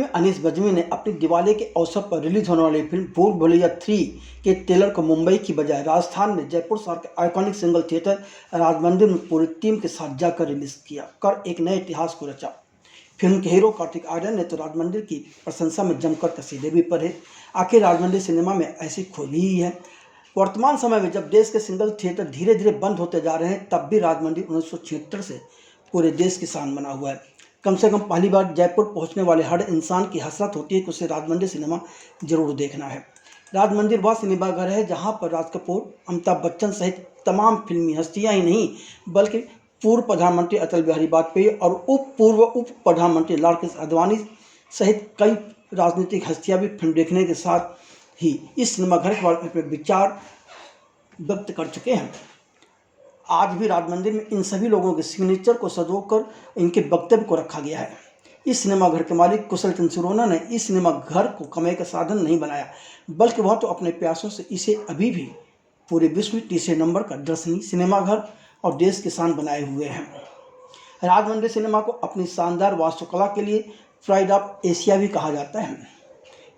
में अनीस बज्मी ने अपनी दिवाली के अवसर पर रिलीज होने वाली फिल्म भूल भुलैया 3 के ट्रेलर को मुंबई की बजाय राजस्थान में जयपुर शहर के आइकॉनिक सिंगल थिएटर राजमंदिर में पूरी टीम के साथ जाकर रिलीज किया कर एक नए इतिहास को रचा। फिल्म के हीरो कार्तिक आर्यन ने तो राजमंदिर की प्रशंसा में जमकर कसीदे भी पढ़े। आखिर राजमंदिर सिनेमा में ऐसी खूबी ही है। वर्तमान समय में जब देश के सिंगल थिएटर धीरे धीरे बंद होते जा रहे हैं, तब भी राजमंदिर 1976 से पूरे देश की शान बना हुआ है। कम से कम पहली बार जयपुर पहुंचने वाले हर इंसान की हसरत होती है कि उसे राजमंदिर सिनेमा जरूर देखना है। राजमंदिर वह सिनेमा घर है जहां पर राज कपूर, अमिताभ बच्चन सहित तमाम फिल्मी हस्तियां ही नहीं बल्कि पूर्व प्रधानमंत्री अटल बिहारी वाजपेयी और उप प्रधानमंत्री लाल कृष्ण आडवाणी सहित कई राजनीतिक हस्तियां भी फिल्म देखने के साथ ही इस सिनेमा घर के बारे में अपने विचार व्यक्त कर चुके हैं। आज भी राजमंदिर में इन सभी लोगों के सिग्नेचर को सजोकर इनके वक्तव्य को रखा गया है। इस सिनेमा घर के मालिक कुशल चंद्र सिरोना ने इस सिनेमा घर को कमाई का साधन नहीं बनाया, बल्कि वह तो अपने प्रयासों से इसे अभी भी पूरे विश्व में तीसरे नंबर का दर्शनीय सिनेमा घर और देश की शान बनाए हुए हैं। राजमंदिर सिनेमा को अपनी शानदार वास्तुकला के लिए प्राइड ऑफ एशिया भी कहा जाता है।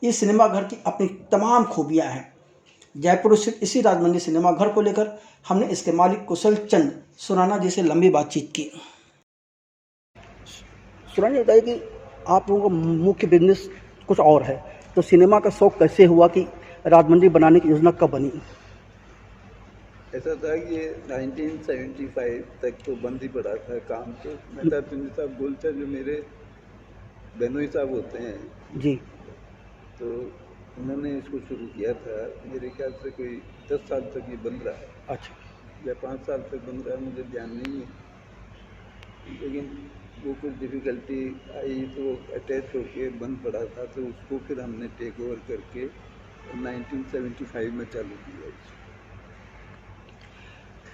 इस सिनेमा घर की अपनी तमाम खूबियाँ हैं। जयपुर स्थित इसी राजमंदिर सिनेमा घर को लेकर हमने इसके मालिक कुशल चंद्र सुराना जी से लंबी बातचीत की। सुराना जी, बताइए कि आप लोगों का मुख्य बिजनेस कुछ और है, तो सिनेमा का शौक कैसे हुआ कि राजमंदिर बनाने की योजना कब बनी? ऐसा था कि 1975 तक तो बंद ही पड़ा था काम। तो मेहताब चंद्र साहब गोलचा जो मेरे बहनोई साहब होते हैं जी, तो उन्होंने इसको शुरू किया था। मेरे ख्याल से कोई 10 साल तक ये बंद रहा है। अच्छा, या 5 साल तक बंद रहा है, मुझे ध्यान नहीं है। लेकिन वो कुछ डिफ़िकल्टी आई तो अटैच होके बंद पड़ा था, तो उसको फिर हमने टेक ओवर करके 1975 में चालू किया।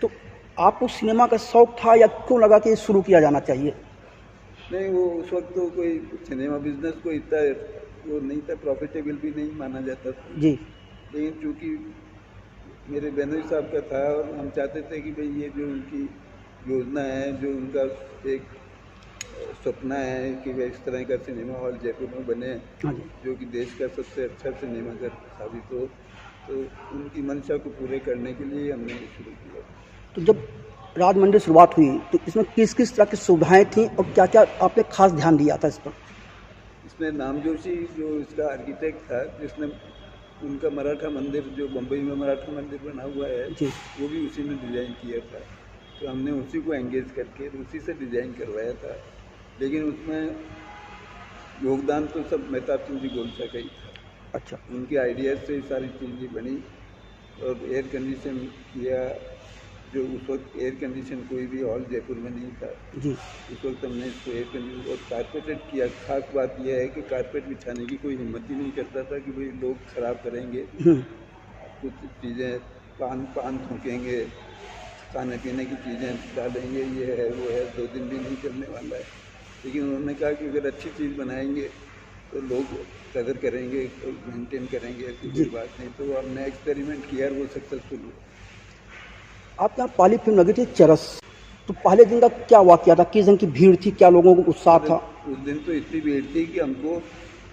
तो आपको सिनेमा का शौक था या क्यों लगा कि शुरू किया जाना चाहिए? नहीं, वो उस वक्त तो कोई सिनेमा बिजनेस को इतना वो नहीं था, प्रॉफिटेबल भी नहीं माना जाता था जी, लेकिन चूँकि मेरे बहनोई साहब का था और हम चाहते थे कि भाई ये जो उनकी योजना है, जो उनका एक सपना है कि वह इस तरह का सिनेमा हॉल जयपुर में बने हाँ जी। जो कि देश का सबसे अच्छा सिनेमा घर साबित हो, तो उनकी मंशा को पूरे करने के लिए हमने शुरू किया। तो जब राजमंदिर शुरुआत हुई तो इसमें किस किस तरह की सुविधाएं थीं और क्या क्या आपने खास ध्यान दिया था इस पर? इसमें नाम जोशी जो इसका आर्किटेक्ट था, जिसने उनका मराठा मंदिर जो बम्बई में मराठा मंदिर बना हुआ है जी, वो भी उसी ने डिज़ाइन किया था। तो हमने उसी को एंगेज करके उसी से डिज़ाइन करवाया था। लेकिन उसमें योगदान तो सब मेहताब चंद्र जी गोलचा का ही था। अच्छा, उनके आइडियाज़ से सारी चीज़ें बनी और एयर कंडीशन किया। जो उस वक्त एयर कंडीशन कोई भी हॉल जयपुर में नहीं था, जी, उस वक्त हमने इसको एयर कंडीशन और कारपेटेड किया। खास बात यह है कि कारपेट बिछाने की कोई हिम्मत ही नहीं करता था कि भाई लोग ख़राब करेंगे, कुछ चीज़ें पान थूकेंगे, खाने पीने की चीज़ें डालेंगे, ये है वो है, 2 दिन भी नहीं चलने वाला है। लेकिन उन्होंने कहा कि अगर अच्छी चीज़ बनाएंगे तो लोग कदर करेंगे और मेंटेन करेंगे, ऐसी कोई बात नहीं। तो हमने एक्सपेरिमेंट किया और वो सक्सेसफुल हुआ। आपके यहाँ पहली फिल्म लगी थी चरस, तो पहले दिन का क्या वाकया था? किस दिन की भीड़ थी, क्या लोगों को उत्साह था? उस दिन तो इतनी भीड़ थी कि हमको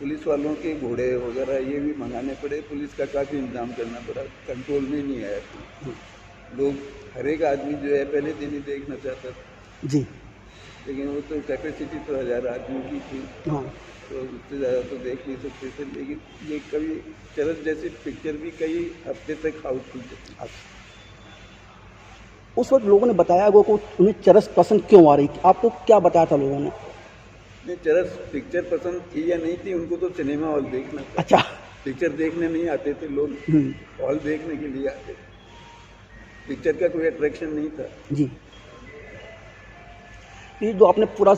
पुलिस वालों के घोड़े वगैरह ये भी मंगाने पड़े, पुलिस का काफ़ी इंतजाम करना पड़ा, कंट्रोल में नहीं आया। लोग हर एक आदमी जो है पहले दिन ही देखना चाहता था। जी, लेकिन वो तो कैपेसिटी तो 1000 आदमियों की थी, हाँ, तो उससे ज़्यादा तो देख नहीं सकते थे। लेकिन ये कभी चरस जैसी पिक्चर भी कई हफ्ते तक हाउसफुल चली। उस वक्त लोगों ने बताया वो को उन्हें चरस पसंद क्यों आ रही थी, आपको क्या बताया था लोगों ने? नहीं, चरस पिक्चर पसंद थी या नहीं थी, उनको तो सिनेमा हॉल देखना था। अच्छा, पिक्चर देखने नहीं आते थे लोग, हॉल देखने के लिए आते थे। पिक्चर का कोई अट्रैक्शन नहीं था। जी, ये जो आपने पूरा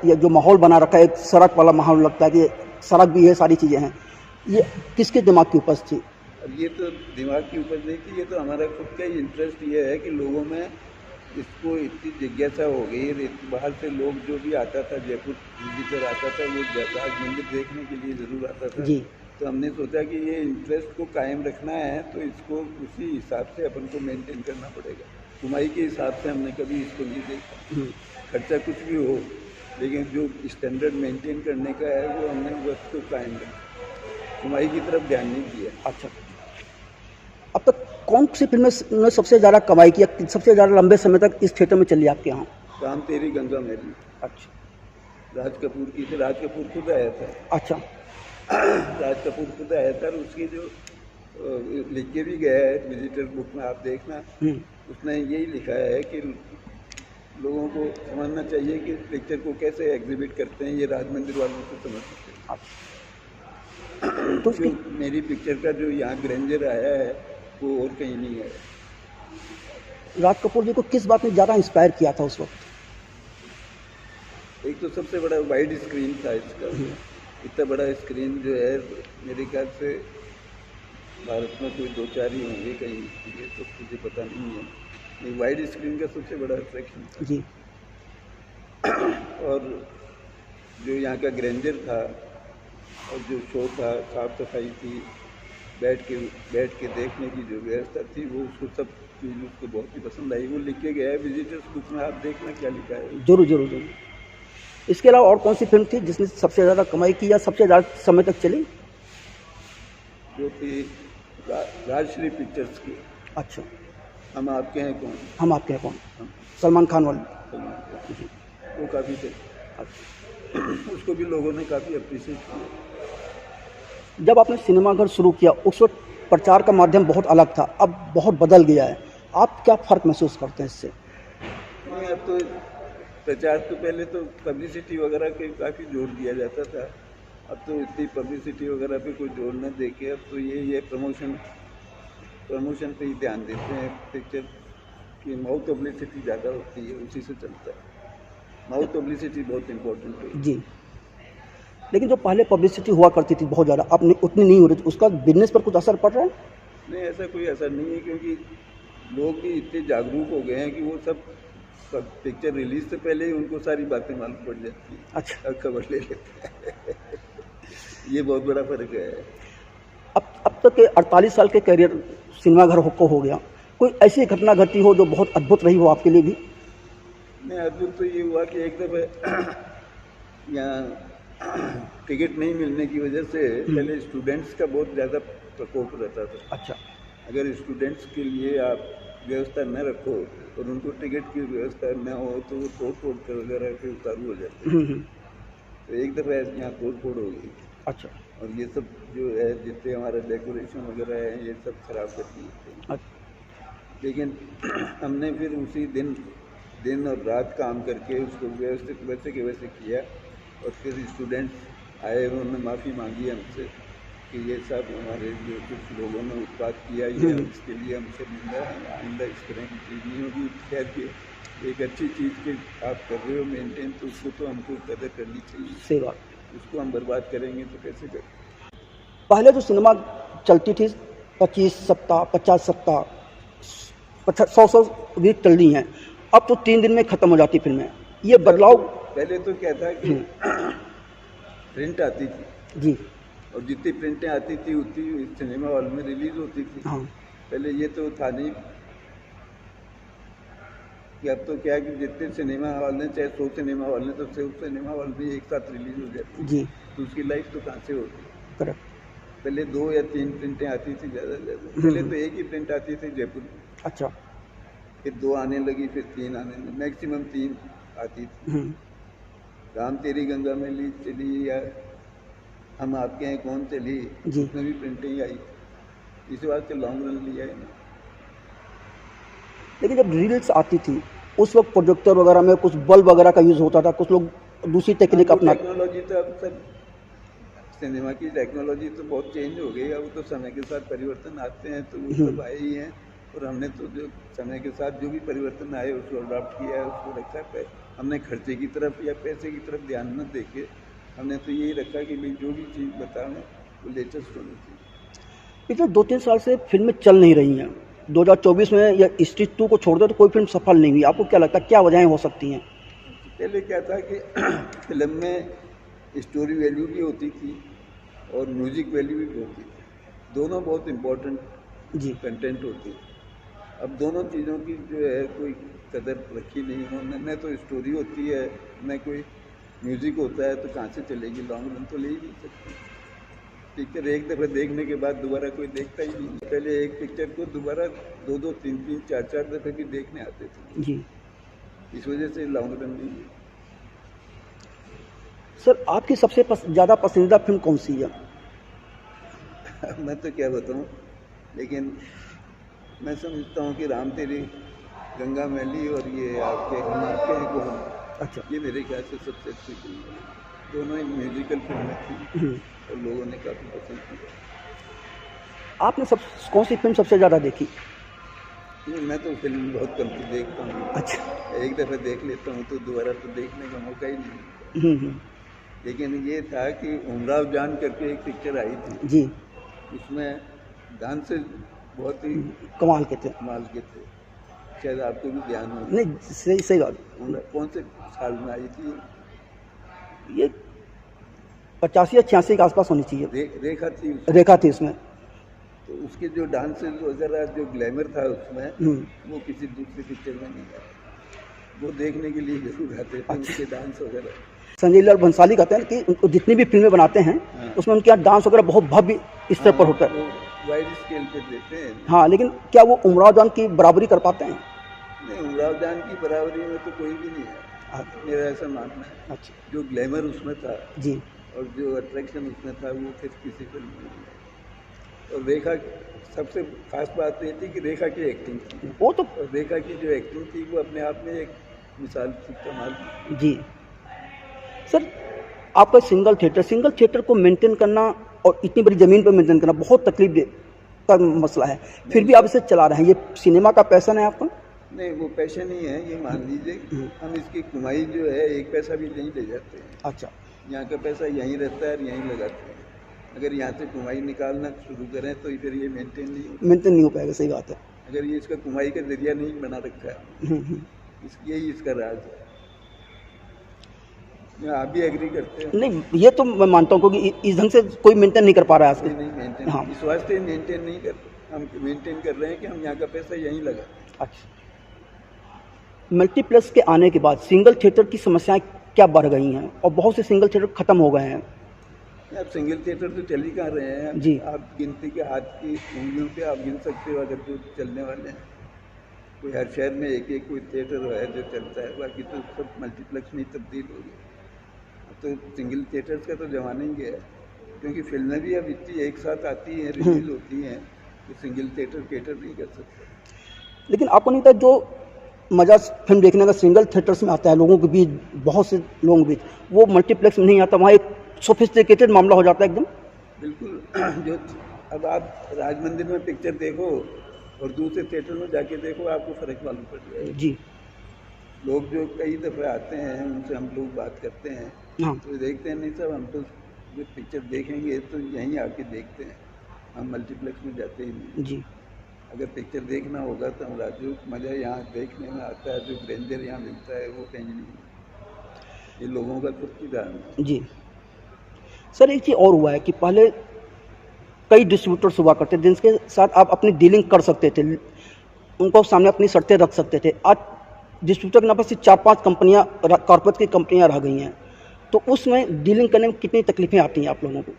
ये जो माहौल बना रखा है, एक सड़क वाला माहौल लगता है कि सड़क भी है, सारी चीज़ें हैं, ये किसके दिमाग की उपज थी? अब ये तो दिमाग की उपज नहीं थी, ये तो हमारा खुद का ही इंटरेस्ट ये है कि लोगों में इसको इतनी जिज्ञासा हो गई। बाहर से लोग जो भी आता था, जयपुर विजिटर आता था, वो राजमंदिर देखने के लिए ज़रूर आता था। जी, तो हमने सोचा कि ये इंटरेस्ट को कायम रखना है तो इसको उसी हिसाब से अपन को मेंटेन करना पड़ेगा। कमाई के हिसाब से हमने कभी इसको नहीं देखा। खर्चा कुछ भी हो, लेकिन जो स्टैंडर्ड मेंटेन करने का है वो हमने वक्त को कायम रखा, कमाई की तरफ ध्यान नहीं दिया। अच्छा, अब तक कौन सी फिल्म ने सबसे ज़्यादा कमाई की, सबसे ज़्यादा लंबे समय तक इस थिएटर में चली आपके यहाँ? काम तेरी गंगा मैली, अच्छा राज कपूर की थी, राज कपूर खुद आया था। अच्छा। राज कपूर खुद आया था और उसकी जो लिख के भी गया है विजिटर बुक में, आप देखना, उसने यही लिखा है कि लोगों को समझना चाहिए कि पिक्चर को कैसे एग्जिबिट करते हैं, ये राज मंदिर वालों को समझ सकते हैं। तो जो मेरी पिक्चर का जो यहाँ ग्रेंजर आया है वो और कहीं नहीं है। राज कपूर जी को किस बात ने ज़्यादा इंस्पायर किया था उस वक्त? एक तो सबसे बड़ा वाइड स्क्रीन था इसका, इतना बड़ा स्क्रीन जो है मेरे ख्याल से भारत में कोई 2-4 ही होंगे कहीं, ये तो मुझे पता नहीं है। ये वाइड स्क्रीन का सबसे बड़ा अट्रैक्शन था जी। और जो यहाँ का ग्रेंजर था और जो शो था, साफ सफाई थी, बैठ के देखने की जो व्यवस्था थी, वो उसको सब चीज़ उसको बहुत ही पसंद आई। वो लिख के गया है विजिटर्स बुक में, आप देखना क्या लिखा है। जरूर जरूर जरूर। इसके अलावा और कौन सी फिल्म थी जिसने सबसे ज़्यादा कमाई की या सबसे ज़्यादा समय तक चली? जो थी राजश्री पिक्चर्स की अच्छा, हम आपके हैं कौन, हम आपके हैं कौन, सलमान खान वाली। सलमान खान, वो काफ़ी थे। अच्छा। उसको भी लोगों ने काफ़ी अप्रिशिएट किया। जब आपने सिनेमाघर शुरू किया उस वक्त प्रचार का माध्यम बहुत अलग था, अब बहुत बदल गया है, आप क्या फ़र्क महसूस करते हैं इससे? नहीं, अब तो प्रचार तो पहले तो पब्लिसिटी वगैरह के काफ़ी जोर दिया जाता था, अब तो इतनी पब्लिसिटी वगैरह पे कोई जोर न दे के अब तो ये प्रमोशन पे ही ध्यान देते हैं। पिक्चर की माउथ पब्लिसिटी ज़्यादा होती है, उसी से चलता है। माउथ पब्लिसिटी बहुत इम्पोर्टेंट है जी। लेकिन जो पहले पब्लिसिटी हुआ करती थी बहुत ज़्यादा, अब उतनी नहीं हो रही, उसका बिजनेस पर कुछ असर पड़ रहा है? नहीं, ऐसा कोई असर नहीं है, क्योंकि लोग भी इतने जागरूक हो गए हैं कि वो सब पिक्चर रिलीज से पहले ही उनको सारी बातें मालूम पड़ जाती हैं। अच्छा। अब खबर ले लेते हैं। ये बहुत बड़ा फर्क है। अब तक के 48 साल के करियर सिनेमाघर को हो गया, कोई ऐसी घटना घटी हो जो बहुत अद्भुत रही हो आपके लिए भी? नहीं, अद्भुत तो ये हुआ कि एक दफ़े यहाँ टिकट नहीं मिलने की वजह से पहले स्टूडेंट्स का बहुत ज़्यादा प्रकोप रहता था। अच्छा। अगर स्टूडेंट्स के लिए आप व्यवस्था न रखो और उनको टिकट की व्यवस्था न हो तो वो तोड़ कर वगैरह के उतारू हो जाते हैं। तो एक दफ़ा यहाँ तोड़ हो गई। अच्छा। और ये सब जो है जितने हमारा डेकोरेशन वगैरह है ये सब खराब कर दिए। लेकिन हमने फिर उसी दिन और रात काम करके उसको व्यवस्थित वैसे के वैसे किया और फिर स्टूडेंट्स आए, उन्होंने माफ़ी मांगी हमसे कि ये सब हमारे जो कुछ लोगों ने उत्पाद किया ये इसके लिए हमसे आइंदा इस तरह की चीज़ नहीं होगी। खैर के एक अच्छी चीज़ के आप कर रहे हो मेंटेन, तो उसको तो हमको कदर करनी चाहिए। सही बात। उसको हम बर्बाद करेंगे तो कैसे करें? पहले जो सिनेमा चलती थी 25 सप्ताह 50 सप्ताह 100 वीक चल रही हैं, अब तो 3 दिन में ख़त्म हो जाती फिल्में। ये बदलाव पहले तो क्या था कि प्रिंट आती थी जी, और जितनी प्रिंटें आती थी उतनी सिनेमा हॉल में रिलीज होती थी। हाँ। पहले ये तो था नहीं कि अब तो क्या है कि जितने सिनेमा हॉल हैं, चाहे 100 सिनेमा हॉल हैं, तो 100 सिनेमा हॉल भी एक साथ रिलीज हो जाती जी, तो उसकी लाइफ तो कहाँ से होती? करेक्ट। पहले 2 या 3 प्रिंटें आती थी ज़्यादा से ज़्यादा। पहले तो एक ही प्रिंट आती थी जयपुर में, अच्छा। फिर 2 आने लगी, फिर 3 आने लगी, मैक्सिमम 3 आती थी। राम तेरी गंगा मैली चली या हम आपके हैं कौन चली, जी। उसमें भी प्रिंटें ही आई। इस बात से लॉन्ग रन लिया है ना। लेकिन जब रील्स आती थी उस वक्त प्रोजेक्टर वगैरह में कुछ बल्ब वगैरह का यूज़ होता था, कुछ लोग दूसरी टेक्निक अपना। टेक्नोलॉजी तो अब सब सिनेमा की टेक्नोलॉजी तो बहुत चेंज हो गई। अब तो समय के साथ परिवर्तन आते हैं तो वो सब आए ही हैं, और हमने तो जो समय के साथ जो भी परिवर्तन आए उसको अडॉप्ट किया है, उसको रखा है। हमने खर्चे की तरफ या पैसे की तरफ ध्यान न देके हमने तो यही रखा कि भाई जो भी चीज़ बताएं वो लेटेस्ट होनी चाहिए। पिछले 2-3 साल से फिल्में चल नहीं रही हैं। 2024 में या स्ट्रीट 2 को छोड़ दो तो कोई फिल्म सफल नहीं हुई। आपको क्या लगता है क्या वजहें हो सकती हैं? पहले क्या था कि फिल्म में स्टोरी वैल्यू भी होती थी और म्यूजिक वैल्यू भी होती थी, दोनों बहुत इम्पोर्टेंट जी, कंटेंट होती है। अब दोनों चीज़ों की जो है कोई कदर रखी नहीं, न तो स्टोरी होती है न कोई म्यूजिक होता है तो कहाँ से चलेगी, लॉन्ग रन तो ले ही नहीं सकती। पिक्चर एक दफ़ा देखने के बाद दोबारा कोई देखता ही नहीं। पहले एक पिक्चर को दोबारा 2-2, 3-3, 4-4 दफ़े भी देखने आते थे जी इस वजह से लॉन्ग रन नहीं है। सर, आपकी सबसे ज़्यादा पसंदीदा फिल्म कौन सी है? मैं तो क्या बताऊँ, लेकिन मैं समझता हूँ कि राम तेरी गंगा मैली और ये आपके हम आपके हैं कौन, अच्छा। ये मेरे ख्याल से सबसे अच्छी फिल्म है। दोनों ही म्यूजिकल फिल्में थी और लोगों ने काफ़ी पसंद की। आपने सब कौन सी फिल्म सबसे ज़्यादा देखी? मैं तो फिल्म बहुत कम सी देखता हूँ। अच्छा। एक दफ़ा देख लेता हूँ तो दोबारा तो देखने का मौका ही नहीं मिलता। लेकिन ये था कि उमराव जान करके एक पिक्चर आई थी जी, उसमें डांस बहुत ही कमाल के थे। कमाल के थे, शायद आपको भी ध्यान हो। नहीं, सही सही बात। कौन से साल में आई थी ये 85 या 86 के आसपास होनी चाहिए। रेखा थी रेखा थी उसमें। तो उसके जो डांसेस वगैरह जो ग्लैमर था उसमें वो किसी दूसरी पिक्चर में नहीं था। वो देखने के लिए जरूर आते थे उसके डांस वगैरह। संजय लीला भंसाली कहते हैं कि उनको जितनी भी फिल्में बनाते हैं उसमें उनके यहाँ डांस वगैरह बहुत भव्य स्तर पर होता है। वाइड स्केल पे देते हैं। हाँ, लेकिन क्या वो उमराव जान की बराबरी कर पाते हैं? नहीं, उमराव जान की बराबरी में तो कोई भी नहीं है, मेरा ऐसा मानना है। अच्छा। जो ग्लैमर उसमें था जी, और जो अट्रैक्शन उसमें था वो फिर किसी फिल्म में नहीं है। और रेखा सबसे खास बात ये थी कि रेखा की एक्टिंग थी, वो तो और रेखा की जो एक्टिंग थी वो अपने आप में एक मिसाल थी, कमाल थी। जी। सर, आपका सिंगल थिएटर को मेंटेन करना और इतनी बड़ी ज़मीन पर मेंटेन करना बहुत तकलीफ का मसला है, फिर भी आप इसे चला रहे हैं। ये सिनेमा का पैशन है आपका? नहीं, वो पैशन ही है, ये मान लीजिए। हम इसकी कमाई जो है एक पैसा भी नहीं ले जाते हैं। अच्छा। यहाँ का पैसा यहीं रहता है और यहीं लगाते हैं। अगर यहाँ से कमाई निकालना शुरू करें तो फिर ये मेंटेन नहीं हो पाएगा। सही बात है। अगर ये इसका कमाई का जरिया नहीं बना रखा है, यही इसका राज है। आप भी एग्री करते हैं? नहीं, ये तो मैं मानता हूँ क्योंकि इस ढंग से कोई मेंटेन नहीं कर पा रहा है आज। नहीं मेंटेन, हाँ। इस वास्ते मेंटेन नहीं कर, हम मेंटेन कर रहे हैं कि हम यहाँ का पैसा यहीं लगा। अच्छा। मल्टीप्लेक्स के आने के बाद सिंगल थिएटर की समस्याएं क्या बढ़ गई हैं और बहुत से सिंगल थिएटर खत्म हो गए हैं? अब सिंगल थिएटर तो चल ही कहाँ रहे हैं जी। आप गिनती के हाथ की उंगलियों पे आप गिन सकते हो अगर जो चलने वाले हैं। कोई हर शहर में एक एक कोई थिएटर है जो चलता है, बाकी तो सब मल्टीप्लेक्स में ही तब्दील हो गया। तो सिंगल थिएटर्स का तो ज़माना ही गया है, क्योंकि फिल्में भी अब इतनी एक साथ आती हैं, रिलीज होती हैं, तो सिंगल थिएटर कैटर नहीं कर सकते। लेकिन आपको नहीं लगता जो मज़ा फिल्म देखने का सिंगल थिएटर्स में आता है लोगों के बीच, बहुत से लोगों के बीच, वो मल्टीप्लेक्स में नहीं आता? वहाँ एक सोफिस्टिकेटेड मामला हो जाता है एकदम। बिल्कुल। जो अब आप राज मंदिर में पिक्चर देखो और दूसरे थिएटर में जाके देखो, आपको फ़र्क मालूम पड़ जाएगा। जी। लोग जो कई दफ़े आते हैं उनसे हम लोग बात करते हैं, हाँ। तो देखते हैं नहीं साहब हम तो जो पिक्चर देखेंगे तो यहीं आके देखते हैं, हम मल्टीप्लेक्स में जाते ही नहीं। जी। अगर पिक्चर देखना होगा तो हम जो मज़ा यहाँ देखने में आता है, जो ग्रेंजर यहाँ मिलता है, वो कहीं नहीं। ये लोगों का खुद की धारणा है। जी। सर, एक चीज़ और हुआ है कि पहले कई डिस्ट्रीब्यूटर्स हुआ करते थे जिनके साथ आप अपनी डीलिंग कर सकते थे, उनको सामने अपनी शर्तें रख सकते थे। आज डिस्ट्रीब्यूटर के नाम पर सिर्फ 4-5 कंपनियाँ, कॉर्पोरेट की कंपनियाँ रह गई हैं, तो उसमें डीलिंग करने में कितनी तकलीफें आती हैं आप लोगों को?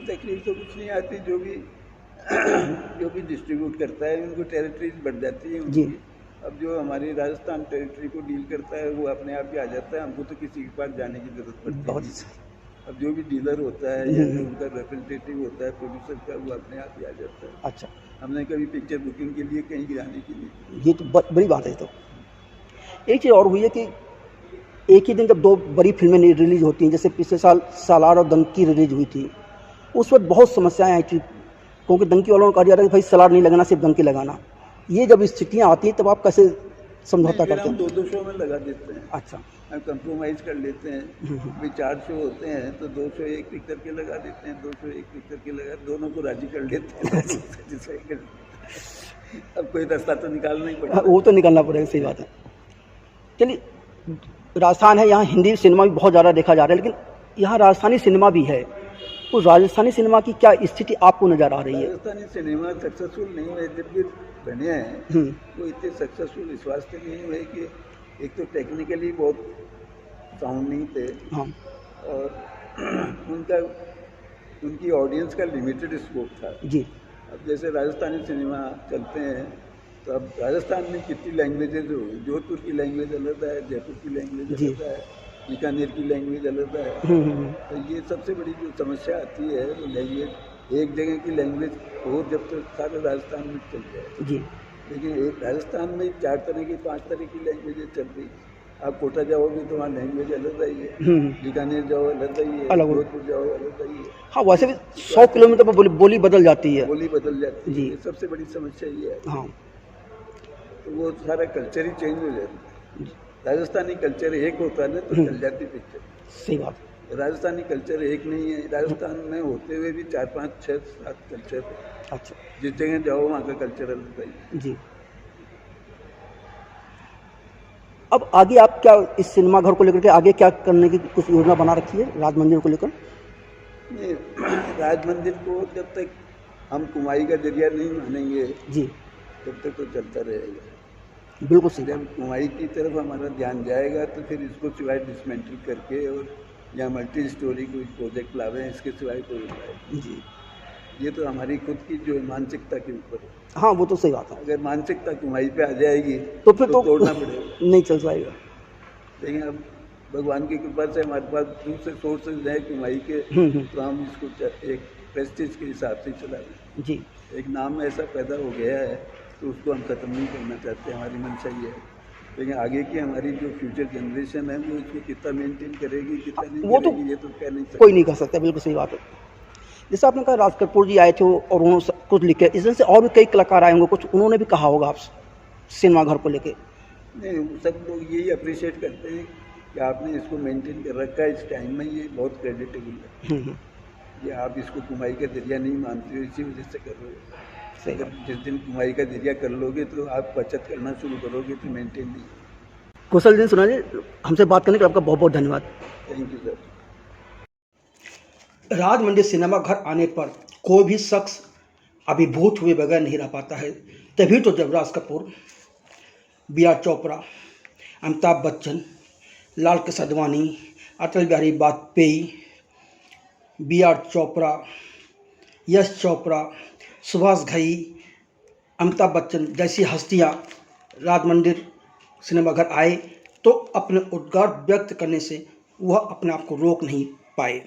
तकलीफ तो कुछ नहीं आती, जो भी डिस्ट्रीब्यूट करता है उनको टेरिटरीज बढ़ जाती है जी। उनकी। अब जो हमारी राजस्थान टेरिटरी को डील करता है वो अपने आप ही आ जाता है, हमको तो किसी के पास जाने की जरूरत पड़ती है। अब जो भी डीलर होता है या जो उनका रिप्रेजेंटेटिव होता है प्रोड्यूसर का, वो अपने आप ही आ जाता है। अच्छा। हमने कभी पिक्चर बुकिंग के लिए कहीं जाने की नहीं। ये तो बड़ी बात है। तो एक चीज़ और हुई है कि एक ही दिन जब 2 बड़ी फिल्में रिलीज होती हैं, जैसे पिछले साल सालार और डंकी रिलीज हुई थी, उस वक्त बहुत समस्याएं आई थी, क्योंकि डंकी वालों ने कहा जा रहा है कि भाई सालार नहीं लगाना, सिर्फ डंकी लगाना। ये जब स्थितियाँ आती हैं तब आप कैसे समझौता करते हैं? हम 2-2 शो में लगा देते हैं। अच्छा। हम कंप्रोमाइज़ कर लेते हैं। भाई 4 शो होते हैं तो 2 शो एक पिक करके लगा देते हैं, 2 शो एक पिक करके लगा, दोनों को राजी कर लेते हैं। अब कोई रास्ता तो निकालना ही पड़ेगा। वो तो निकलना पड़ेगा, सही बात है। चलिए, राजस्थान है, यहाँ हिंदी सिनेमा भी बहुत ज़्यादा देखा जा रहा है, लेकिन यहाँ राजस्थानी सिनेमा भी है, तो राजस्थानी सिनेमा की क्या स्थिति आपको नज़र आ रही है? राजस्थानी सिनेमा सक्सेसफुल नहीं है, जब भी बने हैं वो इतने सक्सेसफुल इस वास्ते नहीं हुए कि एक तो टेक्निकली बहुत साउंड नहीं थे हाँ और उनकी ऑडियंस का लिमिटेड स्कोप था। जी अब जैसे राजस्थानी सिनेमा चलते हैं तो अब राजस्थान में कितनी लैंग्वेजेज हो, जोधपुर की लैंग्वेज अलग है, जयपुर की लैंग्वेज जी। अलग है, बीकानेर की लैंग्वेज अलग है। तो ये सबसे बड़ी जो समस्या आती है वो लैंग्वेज, एक जगह की लैंग्वेज हो जब तक सारे राजस्थान में चल जाए, जी लेकिन एक राजस्थान में 4 तरह की 5 तरह की लैंग्वेजेज चल रही। आप कोटा जाओगे तो वहाँ लैंग्वेज अलग रही है, बीकानेर जाओ अलग रही है, अलग हो। जोधपुर जाओ अलग रही है, हाँ वैसे भी 100 किलोमीटर पर बोली बदल जाती है। बोली बदल जाती है। जी। ये सबसे बड़ी समस्या ये है। हाँ तो वो सारा कल्चर ही चेंज हो जाता है। राजस्थानी कल्चर एक होता है ना तो चल जाती पिक्चर। सही बात। राजस्थानी कल्चर एक नहीं है, राजस्थान में होते हुए भी 4 5 6 7 कल्चर है। अच्छा जिस जगह जाओ वहाँ का कल्चर अलग है। जी। अब आगे आप क्या इस सिनेमा घर को लेकर के आगे क्या करने की कुछ योजना बना रखी है राज मंदिर को लेकर? नहीं, राज मंदिर को जब तक हम कुमाई का जरिया नहीं मानेंगे जी तब तक तो चलता रहेगा। बिल्कुल सही। जब कुमाई की तरफ हमारा ध्यान जाएगा तो फिर इसको सिवाय डिसमेंटल करके और या मल्टी स्टोरी कोई प्रोजेक्ट लावे, इसके सिवाय कोई लाए। जी ये तो हमारी खुद की जो है मानसिकता के ऊपर है। हाँ वो तो सही बात है। अगर मानसिकता कुमाई पे आ जाएगी तो फिर तो तोड़ना पड़ेगा। नहीं चल पाएगा। लेकिन अब भगवान की कृपा से हमारे पास दूसरे सोर्सेज हैं कुमाई के, तो हम इसको एक प्रेस्टीज के हिसाब से चला रहे हैं। जी एक नाम ऐसा पैदा हो गया है तो उसको हम ख़त्म नहीं करना चाहते, हमारी मंशा ये है। लेकिन आगे की हमारी जो फ्यूचर जनरेशन है वो इसको कितना मेंटेन करेगी कितना नहीं वो तो करेगी ये तो कह नहीं सकते। कोई नहीं कर सकता। बिल्कुल सही बात है। जैसे आपने कहा राज कपूर जी आए थे और उन्होंने कुछ लिखे, इसमें से और भी कई कलाकार आए होंगे, कुछ उन्होंने भी कहा होगा आप सिनेमा घर को लेके? नहीं, सब लोग यही अप्रिशिएट करते हैं कि आपने इसको मेंटेन कर रखा है इस टाइम में, ये बहुत क्रेडिटेबल है। ये आप इसको कुमाई का जरिया नहीं मानते हो, इसी वजह से कर रहे हो। सही अगर जिस दिन कुमाई का जरिया कर लोगे तो आप बचत करना शुरू करोगे तो मेंटेन नहीं। कुशल दिन सुना जी, हमसे बात करने के लिए आपका बहुत बहुत धन्यवाद। Thank you sir. राज मंदिर सिनेमा घर आने पर कोई भी शख्स अभिभूत हुए बगैर नहीं रह पाता है। तभी तो जब राज कपूर, बी.आर. चोपड़ा, अमिताभ बच्चन, लाल कृष्ण आडवाणी, अटल बिहारी वाजपेयी, बी.आर. चोपड़ा, यश चोपड़ा, सुभाष घई, अमिताभ बच्चन जैसी हस्तियां राज मंदिर सिनेमा घर आए तो अपने उद्गार व्यक्त करने से वह अपने आप को रोक नहीं पाए।